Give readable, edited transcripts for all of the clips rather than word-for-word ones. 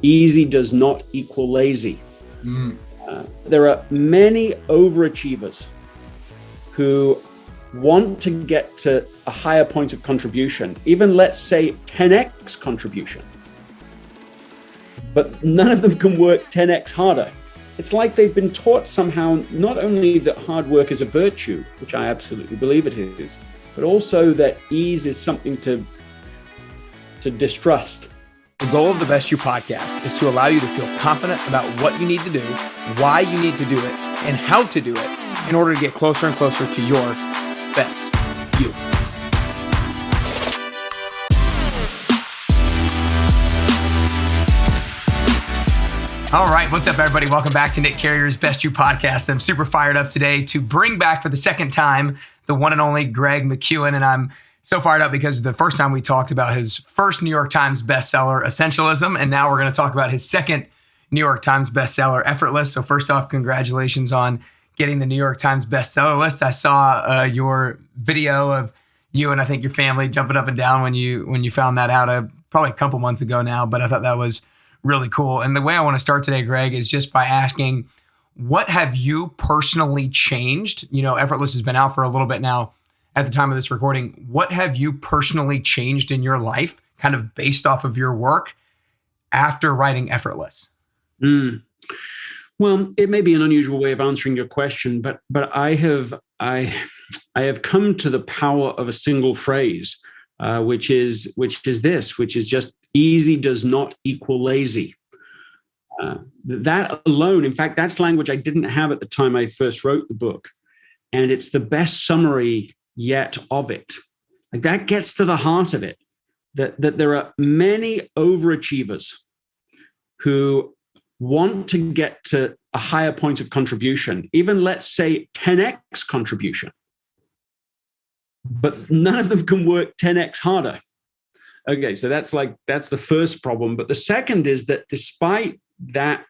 easy does not equal lazy. There are many overachievers who want to get to a higher point of contribution, even let's say 10x contribution, but none of them can work 10x harder. It's like they've been taught somehow not only that hard work is a virtue, which I absolutely believe it is, but also that ease is something to distrust. The goal of the Best You podcast is to allow you to feel confident about what you need to do, why you need to do it, and how to do it in order to get closer and closer to your best you. All right, what's up, everybody? Welcome back to Nick Carrier's Best You podcast. I'm super fired up today to bring back for the second time the one and only Greg McKeown, and I'm so fired up because the first time we talked about his first New York Times bestseller, Essentialism, and now we're going to talk about his second New York Times bestseller, Effortless. So first off, congratulations on getting the New York Times bestseller list. I saw your video of you and I think your family jumping up and down when you found that out probably a couple months ago now, but I thought that was really cool. And the way I want to start today, Greg, is just by asking, what have you personally changed? You know, Effortless has been out for a little bit now at the time of this recording. What have you personally changed in your life, kind of based off of your work after writing Effortless? Well, it may be an unusual way of answering your question, but I have come to the power of a single phrase, which is just easy does not equal lazy. That alone, in fact, that's language I didn't have at the time I first wrote the book, and it's the best summary yet of it. Like, that gets to the heart of it. That there are many overachievers who want to get to a higher point of contribution, even let's say 10x contribution, but none of them can work 10x harder. Okay, so that's the first problem. But the second is that despite that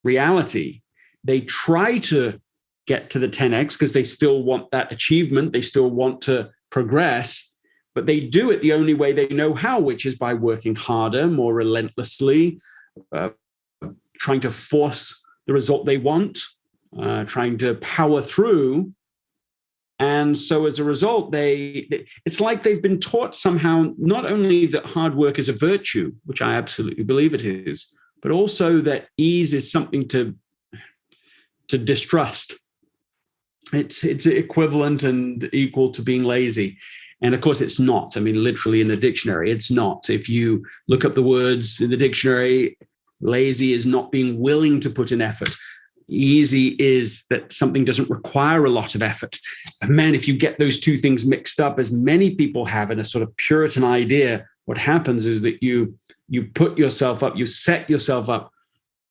reality, they try to get to the 10x because they still want that achievement. They still want to progress, but they do it the only way they know how, which is by working harder, more relentlessly, trying to force the result they want, trying to power through. And so as a result, it's like they've been taught somehow not only that hard work is a virtue, which I absolutely believe it is, but also that ease is something to distrust. It's equivalent and equal to being lazy. And of course, it's not. I mean, literally in the dictionary, it's not. If you look up the words in the dictionary, lazy is not being willing to put in effort. Easy is that something doesn't require a lot of effort. And man, if you get those two things mixed up, as many people have in a sort of Puritan idea, what happens is that you put yourself up, you set yourself up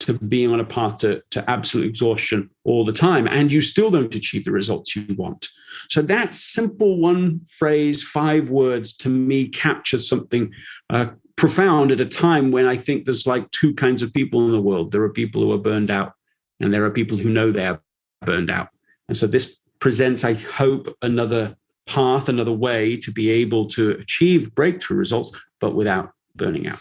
to being on a path to absolute exhaustion all the time, and you still don't achieve the results you want. So that simple one phrase, 5 words, to me captures something profound at a time when I think there's like 2 kinds of people in the world. There are people who are burned out, and there are people who know they are burned out. And so this presents, I hope, another path, another way to be able to achieve breakthrough results, but without burning out.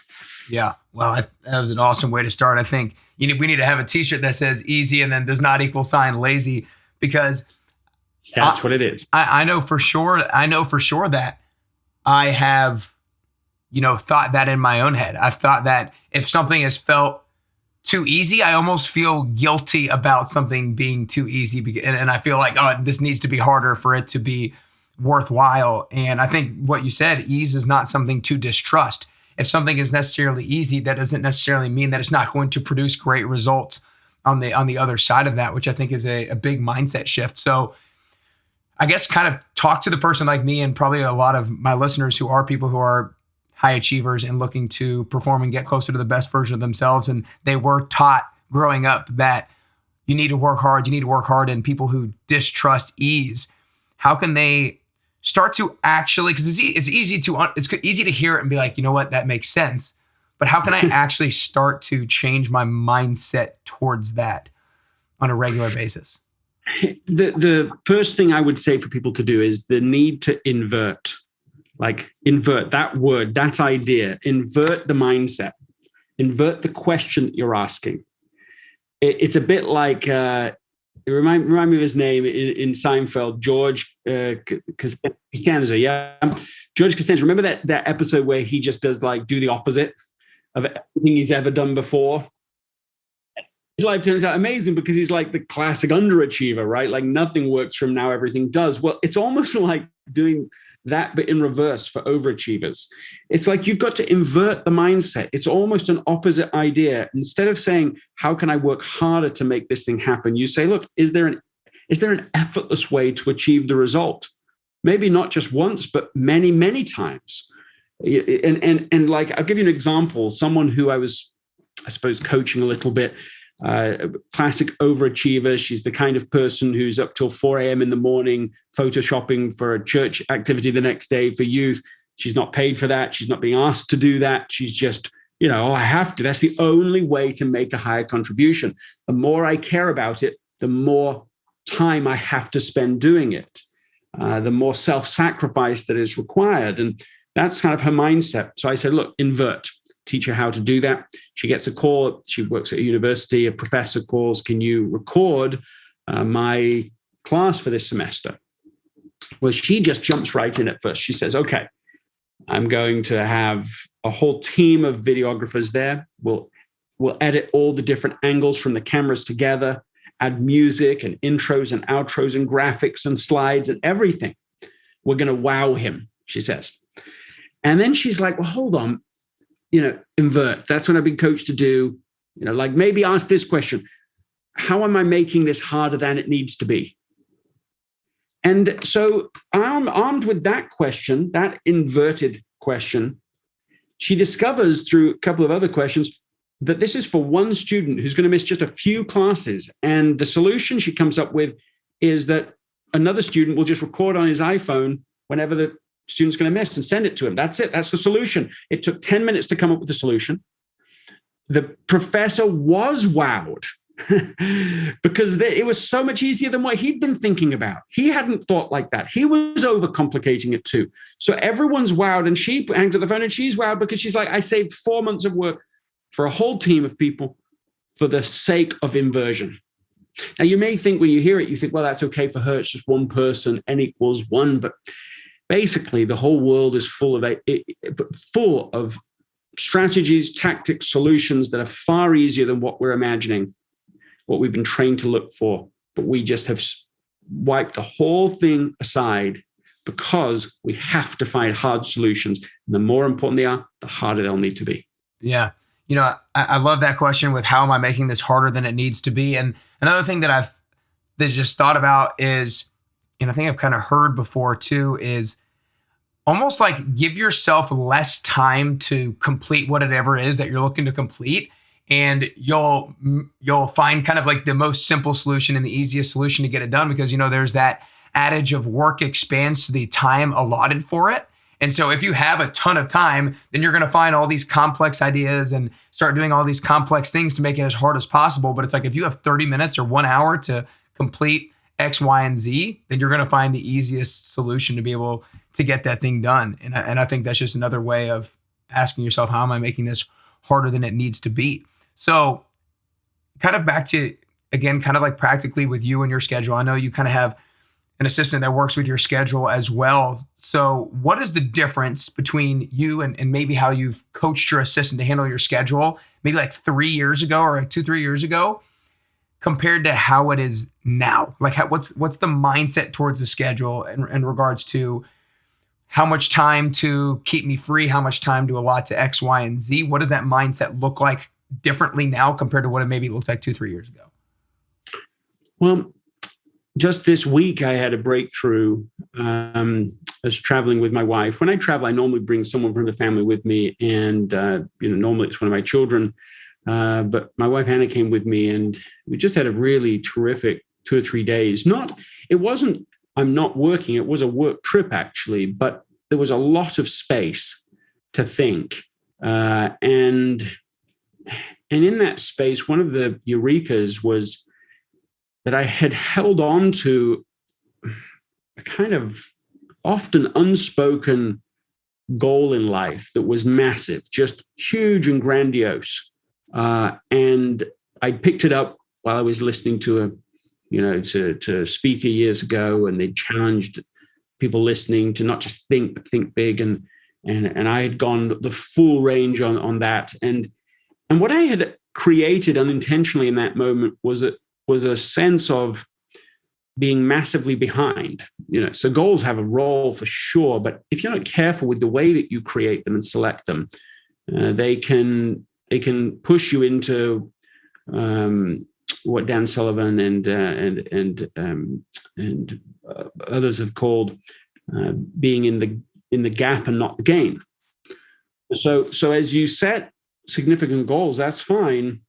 Yeah, well, that was an awesome way to start. I think we need to have a t-shirt that says easy and then does not equal sign lazy, because that's what it is. I know for sure that I have, thought that in my own head. I've thought that if something has felt too easy, I almost feel guilty about something being too easy. And I feel like, this needs to be harder for it to be worthwhile. And I think what you said, ease is not something to distrust. If something is necessarily easy, that doesn't necessarily mean that it's not going to produce great results on the other side of that, which I think is a big mindset shift. So I guess kind of talk to the person like me, and probably a lot of my listeners who are people who are high achievers and looking to perform and get closer to the best version of themselves. And they were taught growing up that you need to work hard, and people who distrust ease, how can they start to actually, because it's easy to hear it and be like, you know what, that makes sense. But how can I actually start to change my mindset towards that on a regular basis? The first thing I would say for people to do is the need to invert that word, that idea, invert the mindset. invert the question that you're asking. It's a bit like, remind me of his name in Seinfeld, George Costanza. Yeah. George Costanza. Remember that episode where he just does like do the opposite of everything he's ever done before? His life turns out amazing because he's like the classic underachiever, right? Like nothing works from now, everything does. Well, it's almost like doing that, but in reverse for overachievers. It's like you've got to invert the mindset. It's almost an opposite idea. Instead of saying, how can I work harder to make this thing happen? You say, look, is there an effortless way to achieve the result? Maybe not just once, but many, many times. And like, I'll give you an example. Someone who I was, I suppose, coaching a little bit, classic overachiever. She's the kind of person who's up till 4 a.m. in the morning, photoshopping for a church activity the next day for youth. She's not paid for that. She's not being asked to do that. She's just, I have to. That's the only way to make a higher contribution. The more I care about it, the more time I have to spend doing it, the more self-sacrifice that is required. And that's kind of her mindset. So I said, look, invert. Teach her how to do that. She gets a call. She works at a university. A professor calls, can you record my class for this semester? Well, she just jumps right in at first. She says, okay, I'm going to have a whole team of videographers there. We'll edit all the different angles from the cameras together, add music and intros and outros and graphics and slides and everything. We're going to wow him, she says. And then she's like, well, hold on. Invert. That's what I've been coached to do. Like maybe ask this question. How am I making this harder than it needs to be? And so armed with that question, that inverted question, she discovers through a couple of other questions that this is for one student who's going to miss just a few classes. And the solution she comes up with is that another student will just record on his iPhone whenever the student's going to miss and send it to him. That's it. That's the solution. It took 10 minutes to come up with the solution. The professor was wowed because it was so much easier than what he'd been thinking about. He hadn't thought like that. He was overcomplicating it too. So everyone's wowed, and she hangs up the phone and she's wowed because she's like, I saved 4 months of work for a whole team of people for the sake of inversion. Now, you may think when you hear it, you think, well, that's okay for her. It's just one person, N equals one. But basically, the whole world is full of strategies, tactics, solutions that are far easier than what we're imagining, what we've been trained to look for. But we just have wiped the whole thing aside because we have to find hard solutions. And the more important they are, the harder they'll need to be. Yeah. I love that question with how am I making this harder than it needs to be? And another thing that I've just thought about is, and I think I've kind of heard before too, is almost like give yourself less time to complete whatever it is that you're looking to complete. And you'll find kind of like the most simple solution and the easiest solution to get it done because, there's that adage of work expands to the time allotted for it. And so if you have a ton of time, then you're going to find all these complex ideas and start doing all these complex things to make it as hard as possible. But it's like if you have 30 minutes or 1 hour to complete X, Y, and Z, then you're going to find the easiest solution to be able to get that thing done. And I think that's just another way of asking yourself, how am I making this harder than it needs to be? So kind of back to, again, kind of like practically with you and your schedule. I know you kind of have an assistant that works with your schedule as well. So what is the difference between you and maybe how you've coached your assistant to handle your schedule, maybe like 3 years ago or like 2-3 years ago, compared to how it is now? Like what's the mindset towards the schedule in regards to how much time to keep me free, how much time to allot to X, Y, and Z? What does that mindset look like differently now compared to what it maybe looked like 2-3 years ago? Well, just this week, I had a breakthrough. I was traveling with my wife. When I travel, I normally bring someone from the family with me, and normally it's one of my children. But my wife Hannah came with me, and we just had a really terrific 2 or 3 days. It wasn't I'm not working. It was a work trip actually, but there was a lot of space to think, and in that space, one of the eurekas was that I had held on to a kind of often unspoken goal in life that was massive, just huge and grandiose. And I picked it up while I was listening to a speaker years ago, and they challenged people listening to not just think, but think big. And I had gone the full range on that. And what I had created unintentionally in that moment was a sense of being massively behind. So goals have a role for sure, but if you're not careful with the way that you create them and select them, they can push you into what Dan Sullivan and others have called being in the gap and not the gain. So as you set significant goals, that's fine,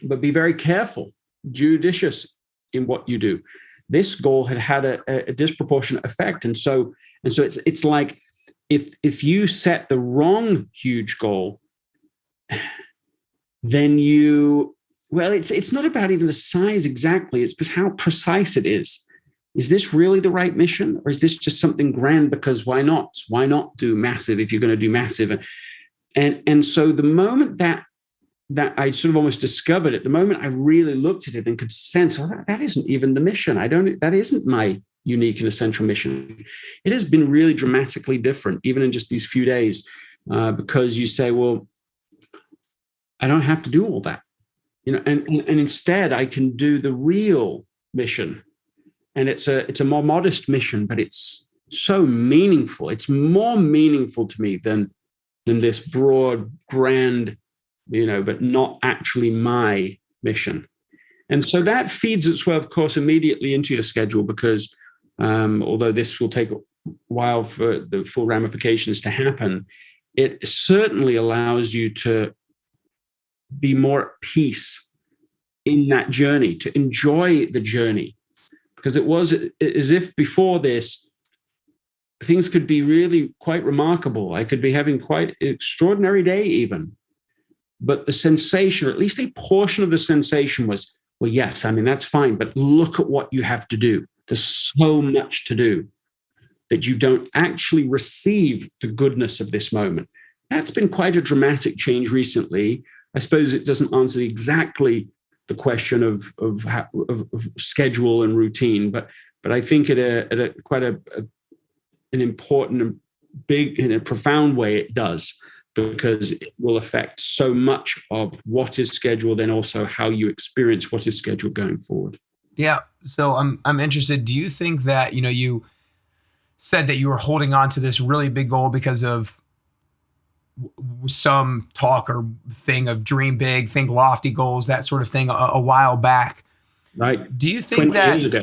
but be very careful, judicious in what you do. This goal had a disproportionate effect, and so it's like if you set the wrong huge goal, then it's not about even the size exactly. It's just how precise it is. Is this really the right mission, or is this just something grand? Because why not? Why not do massive if you're going to do massive? And so the moment that I sort of almost discovered it, the moment I really looked at it and could sense, that isn't even the mission. That isn't my unique and essential mission. It has been really dramatically different, even in just these few days, because you say, well, I don't have to do all that, and instead I can do the real mission. And it's a more modest mission, but it's so meaningful. It's more meaningful to me than this broad, grand, but not actually my mission. And so that feeds its way, of course, immediately into your schedule, because although this will take a while for the full ramifications to happen, it certainly allows you to be more at peace in that journey, to enjoy the journey. Because it was as if before this, things could be really quite remarkable. I could be having quite an extraordinary day even. But the sensation, or at least a portion of the sensation, was, well, yes, that's fine, but look at what you have to do. There's so much to do that you don't actually receive the goodness of this moment. That's been quite a dramatic change recently. I suppose it doesn't answer exactly the question of schedule and routine, but I think at a quite an important and big, in a profound way, it does, because it will affect so much of what is scheduled and also how you experience what is scheduled going forward. Yeah. So I'm interested. Do you think that, you said that you were holding on to this really big goal because of some talk or thing of dream big, think lofty goals, that sort of thing a while back. Right. Do you think 20 years ago.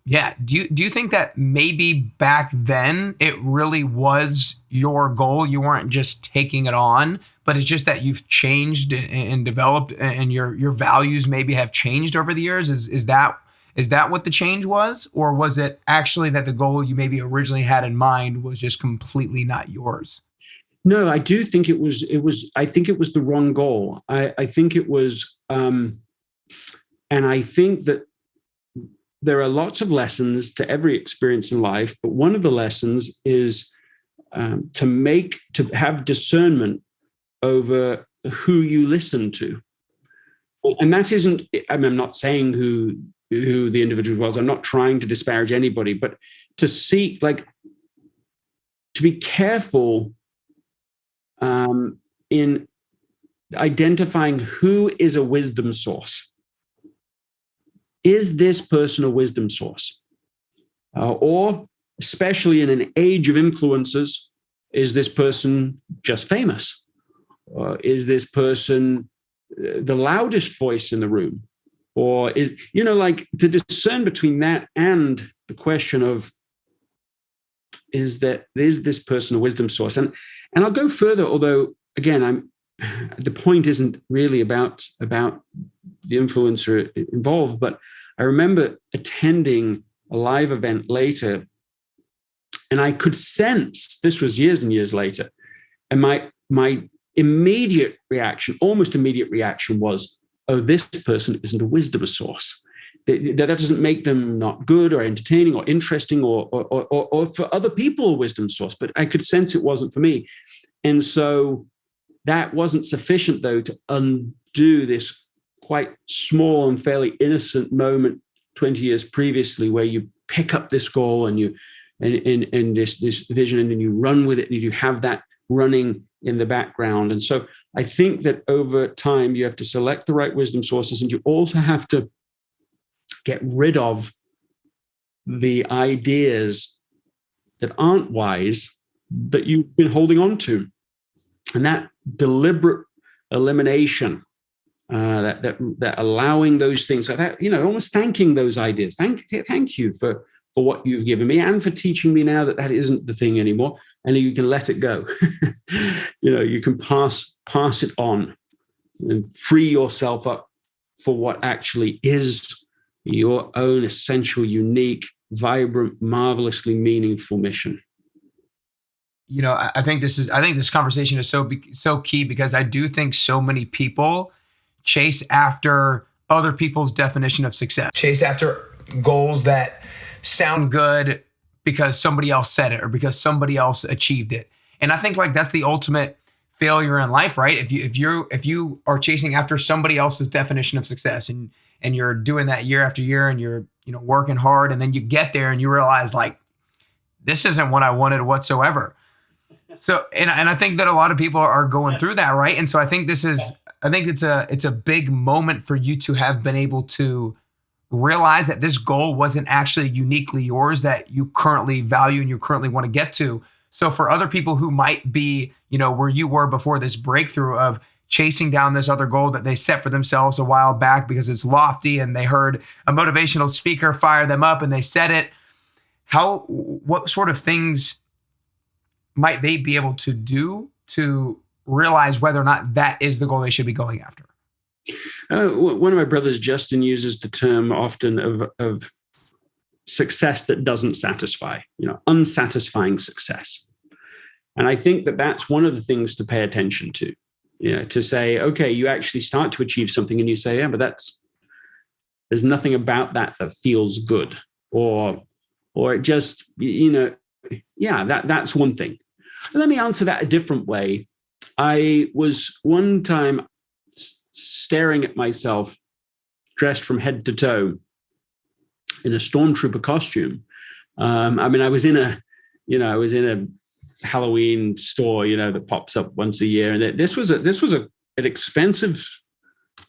Yeah. Do you think that maybe back then it really was your goal? You weren't just taking it on, but it's just that you've changed and developed, and your values maybe have changed over the years? Is that what the change was? Or was it actually that the goal you maybe originally had in mind was just completely not yours? No, I do think it was. I think it was the wrong goal. I think it was, and I think that there are lots of lessons to every experience in life, but one of the lessons is to have discernment over who you listen to, and that isn't. I'm not saying who the individual was. I'm not trying to disparage anybody, but to seek, to be careful in identifying who is a wisdom source. Is this person a wisdom source? Or, especially in an age of influencers, is this person just famous? Is this person the loudest voice in the room? Or is, to discern between that and the question of, is this person a wisdom source? And I'll go further, although, again, the point isn't really about the influencer involved, but I remember attending a live event later, and I could sense, this was years and years later, and my immediate reaction, almost immediate reaction was, oh, this person isn't a wisdom source. that doesn't make them not good or entertaining or interesting or for other people a wisdom source. But I could sense it wasn't for me. And so that wasn't sufficient, though, to undo this quite small and fairly innocent moment 20 years previously, where you pick up this goal and this vision, and then you run with it, and you have that running in the background. And so I think that over time you have to select the right wisdom sources, and you also have to get rid of the ideas that aren't wise that you've been holding on to. And that deliberate elimination, that allowing those things, like that, almost thanking those ideas. Thank you for what you've given me, and for teaching me now that isn't the thing anymore, and you can let it go. You can pass it on and free yourself up for what actually is your own essential, unique, vibrant, marvelously meaningful mission. I think this conversation is so key, because I do think so many people chase after other people's definition of success, chase after goals that sound good because somebody else said it or because somebody else achieved it. And I think that's the ultimate failure in life, right? If you are chasing after somebody else's definition of success, and you're doing that year after year, and you're working hard, and then you get there and you realize this isn't what I wanted whatsoever. So, and I think that a lot of people are going through that, right? And so I think it's a big moment for you to have been able to realize that this goal wasn't actually uniquely yours, that you currently value and you currently want to get to. So for other people who might be, where you were before this breakthrough of chasing down this other goal that they set for themselves a while back because it's lofty, and they heard a motivational speaker fire them up and they said it, what sort of things might they be able to do to realize whether or not that is the goal they should be going after? One of my brothers, Justin, uses the term often of success that doesn't satisfy, unsatisfying success. And I think that that's one of the things to pay attention to, to say, okay, you actually start to achieve something and you say, yeah, but there's nothing about that feels good, or it just, that's one thing. Let me answer that a different way. I was one time staring at myself dressed from head to toe in a stormtrooper costume. I was in a Halloween store, that pops up once a year, and this was an expensive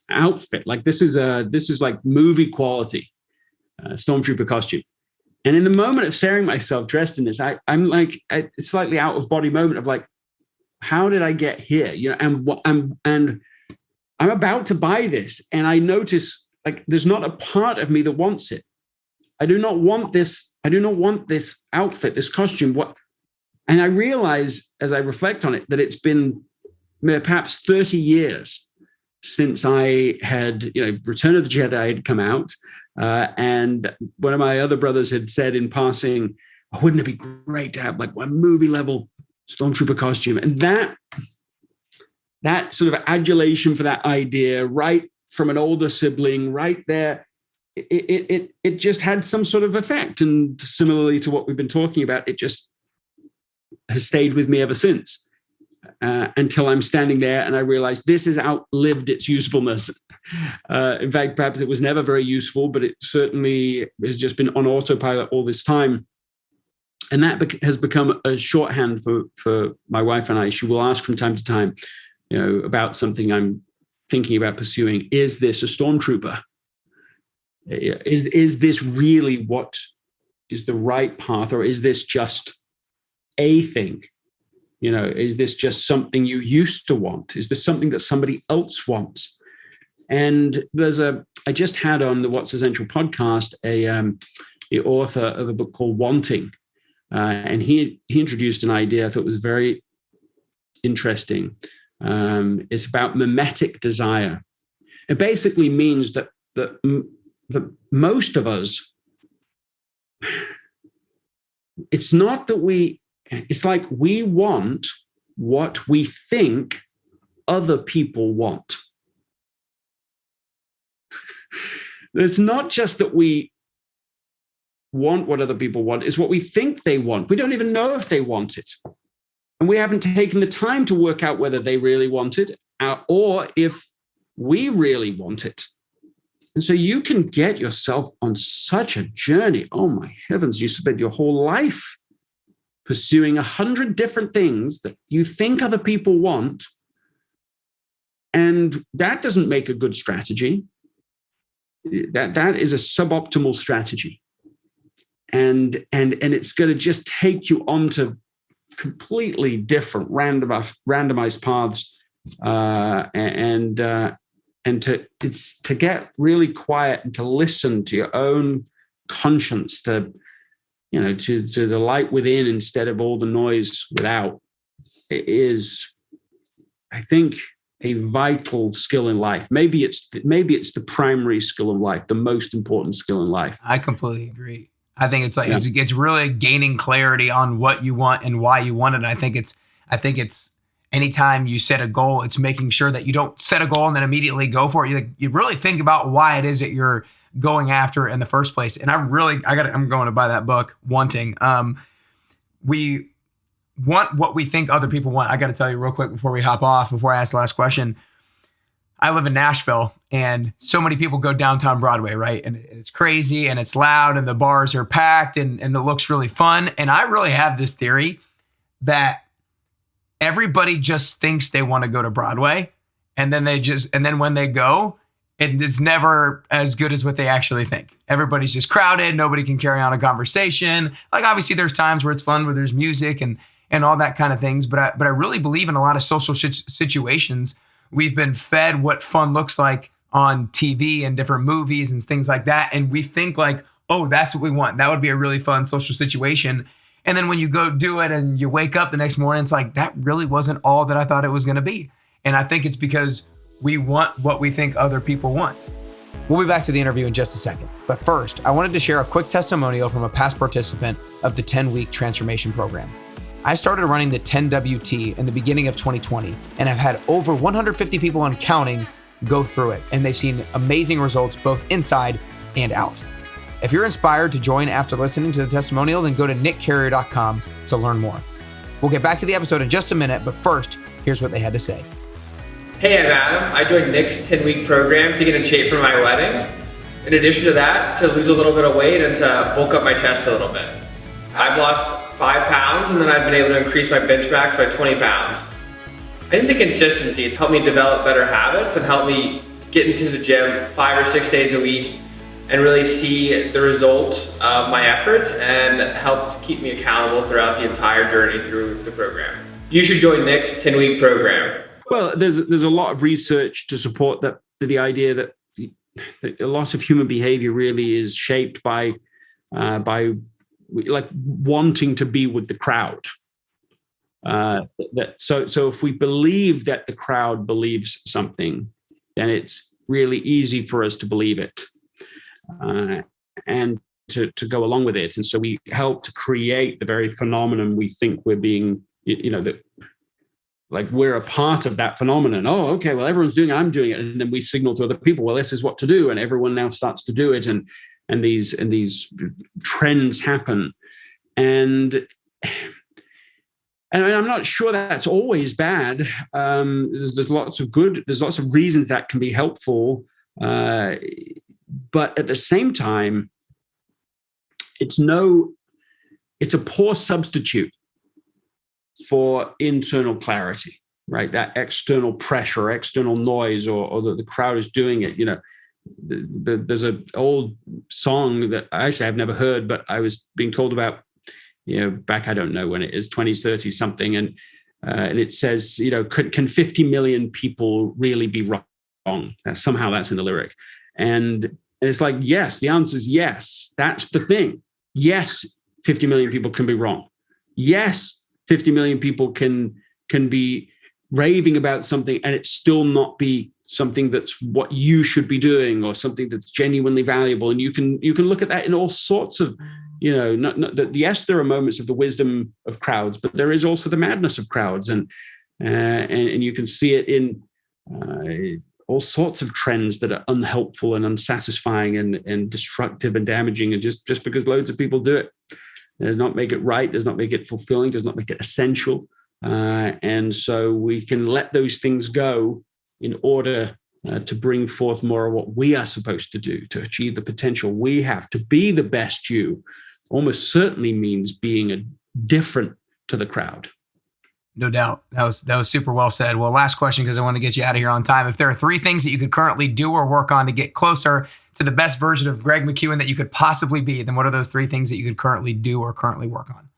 outfit. This is like movie quality stormtrooper costume. And in the moment of staring at myself dressed in this, I'm like a slightly out of body moment of how did I get here? And I'm about to buy this, and I notice there's not a part of me that wants it. I do not want this. I do not want this outfit, this costume. And I realize as I reflect on it that it's been perhaps 30 years since I had, Return of the Jedi had come out. And one of my other brothers had said in passing, oh, wouldn't it be great to have a movie level stormtrooper costume? And that sort of adulation for that idea, right from an older sibling, right there, it just had some sort of effect. And similarly to what we've been talking about, it just has stayed with me ever since, until I'm standing there and I realize this has outlived its usefulness. In fact, perhaps it was never very useful, but it certainly has just been on autopilot all this time. And that has become a shorthand for my wife and I. She will ask from time to time, about something I'm thinking about pursuing. Is this a stormtrooper? Is this really what is the right path, or is this just a thing? Is this just something you used to want? Is this something that somebody else wants? And I just had on the What's Essential podcast the author of a book called Wanting, and he introduced an idea I thought was very interesting. It's about mimetic desire. It basically means that most of us, it's not that it's like we want what we think other people want. It's not just that we want what other people want, it's what we think they want. We don't even know if they want it. And we haven't taken the time to work out whether they really want it or if we really want it. And so you can get yourself on such a journey. Oh my heavens, you spend your whole life pursuing 100 different things that you think other people want. And that doesn't make a good strategy. That is a suboptimal strategy. And it's going to just take you onto completely different randomized paths, and to get really quiet and to listen to your own conscience, to the light within instead of all the noise without. It is, I think, a vital skill in life. Maybe it's the primary skill in life, the most important skill in life. I completely agree. I think it's like it's really gaining clarity on what you want and why you want it. And I think it's anytime you set a goal, it's making sure that you don't set a goal and then immediately go for it. You really think about why it is that you're going after it in the first place. And I'm going to buy that book, Wanting. We want what we think other people want. I got to tell you real quick before I ask the last question. I live in Nashville, and so many people go downtown Broadway, right? And it's crazy and it's loud and the bars are packed and it looks really fun. And I really have this theory that everybody just thinks they want to go to Broadway. And then when they go, it is never as good as what they actually think. Everybody's just crowded. Nobody can carry on a conversation. Like, obviously there's times where it's fun, where there's music and all that kind of things. But I really believe in a lot of social situations, we've been fed what fun looks like on TV and different movies and things like that. And we think like, oh, that's what we want. That would be a really fun social situation. And then when you go do it and you wake up the next morning, it's like, that really wasn't all that I thought it was going to be. And I think it's because we want what we think other people want. We'll be back to the interview in just a second. But first, I wanted to share a quick testimonial from a past participant of the 10-week transformation program. I started running the 10WT in the beginning of 2020, and I've had over 150 people and counting go through it, and they've seen amazing results both inside and out. If you're inspired to join after listening to the testimonial, then go to nickcarrier.com to learn more. We'll get back to the episode in just a minute, but first, here's what they had to say. Hey, I'm Adam. I joined Nick's 10-week program to get in shape for my wedding. In addition to that, to lose a little bit of weight and to bulk up my chest a little bit. I've lost 5 pounds, and then I've been able to increase my bench max by 20 pounds. I think the consistency, it's helped me develop better habits and helped me get into the gym 5 or 6 days a week and really see the results of my efforts and helped keep me accountable throughout the entire journey through the program. You should join Nick's 10-week program. Well, there's a lot of research to support that, the idea that a lot of human behavior really is shaped by like wanting to be with the crowd. So if we believe that the crowd believes something, then it's really easy for us to believe it and to go along with it. And so we help to create the very phenomenon we think we're being, that like we're a part of that phenomenon. Oh, okay, well, everyone's doing it, I'm doing it. And then we signal to other people, well, this is what to do. And everyone now starts to do it. And these trends happen. And I'm not sure that's always bad. There's lots of reasons that can be helpful. But at the same time, it's a poor substitute for internal clarity, right? That external pressure, external noise, or the crowd is doing it. There's an old song that actually I've never heard, but I was being told about, back, I don't know when it is, 20s, 30s, something. And it says, can 50 million people really be wrong? Somehow that's in the lyric. And it's like, yes, the answer is yes. That's the thing. Yes, 50 million people can be wrong. Yes, 50 million people can be raving about something and it still not be something that's what you should be doing or something that's genuinely valuable. And you can look at that in all sorts of, yes, there are moments of the wisdom of crowds, but there is also the madness of crowds. And you can see it in all sorts of trends that are unhelpful and unsatisfying and destructive and damaging. And just because loads of people do it does not make it right, does not make it fulfilling, does not make it essential. And so we can let those things go in order to bring forth more of what we are supposed to do to achieve the potential we have to be the best you. Almost certainly means being different to the crowd. No doubt. That was super well said. Well, last question, because I want to get you out of here on time. If there are 3 things that you could currently do or work on to get closer to the best version of Greg McKeown that you could possibly be, then what are those 3 things that you could currently do or currently work on?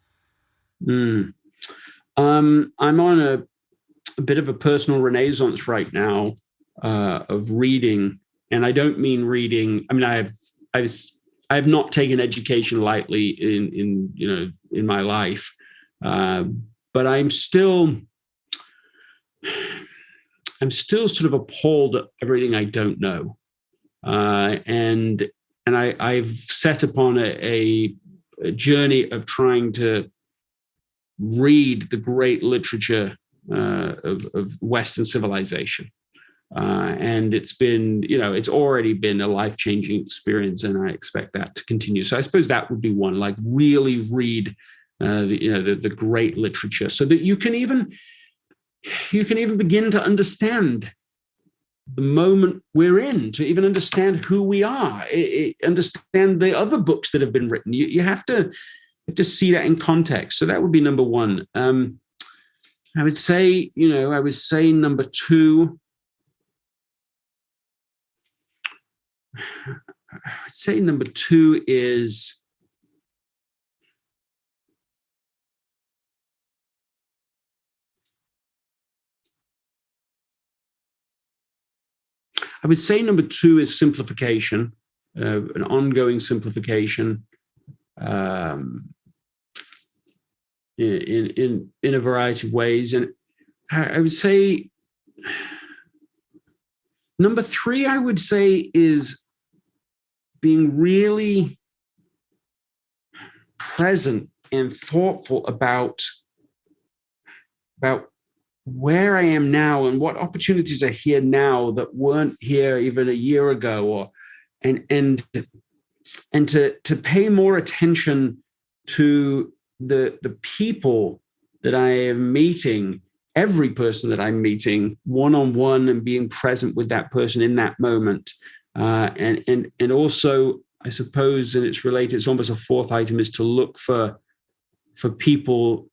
I'm on a bit of a personal renaissance right now of reading, and I don't mean reading. I mean, I have not taken education lightly in my life, but I'm still sort of appalled at everything I don't know, and I've set upon a journey of trying to read the great literature of Western civilization. And it's been, it's already been a life-changing experience, and I expect that to continue. So I suppose that would be one, like really read the great literature, so that you can even begin to understand the moment we're in, to even understand who we are, understand the other books that have been written. You have to see that in context. So that would be number one. I would say number 2. I'd say number 2 is simplification, an ongoing simplification in a variety of ways. And I would say number 3, I would say, is being really present and thoughtful about where I am now and what opportunities are here now that weren't here even a year ago, and to pay more attention to the people that I am meeting, every person that I'm meeting one-on-one, and being present with that person in that moment. And also, I suppose, and it's related, it's almost a 4th item, is to look for people,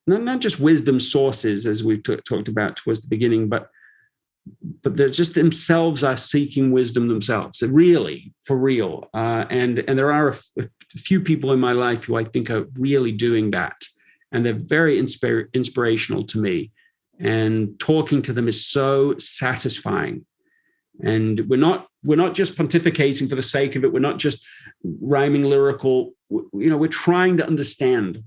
not just wisdom sources, as we talked about towards the beginning, but they're just themselves are seeking wisdom themselves, really, for real. And there are a few people in my life who I think are really doing that, and they're very inspirational to me. And talking to them is so satisfying. And we're not just pontificating for the sake of it. We're not just rhyming lyrical. We're trying to understand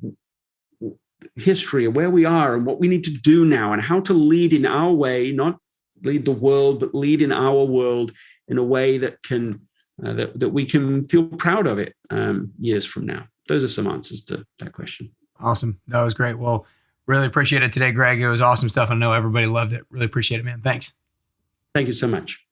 history and where we are and what we need to do now, and how to lead in our way, not lead the world, but lead in our world in a way that can that we can feel proud of it years from now. Those are some answers to that question. Awesome. That was great. Well, really appreciate it today, Greg. It was awesome stuff. I know everybody loved it. Really appreciate it, man. Thanks. Thank you so much.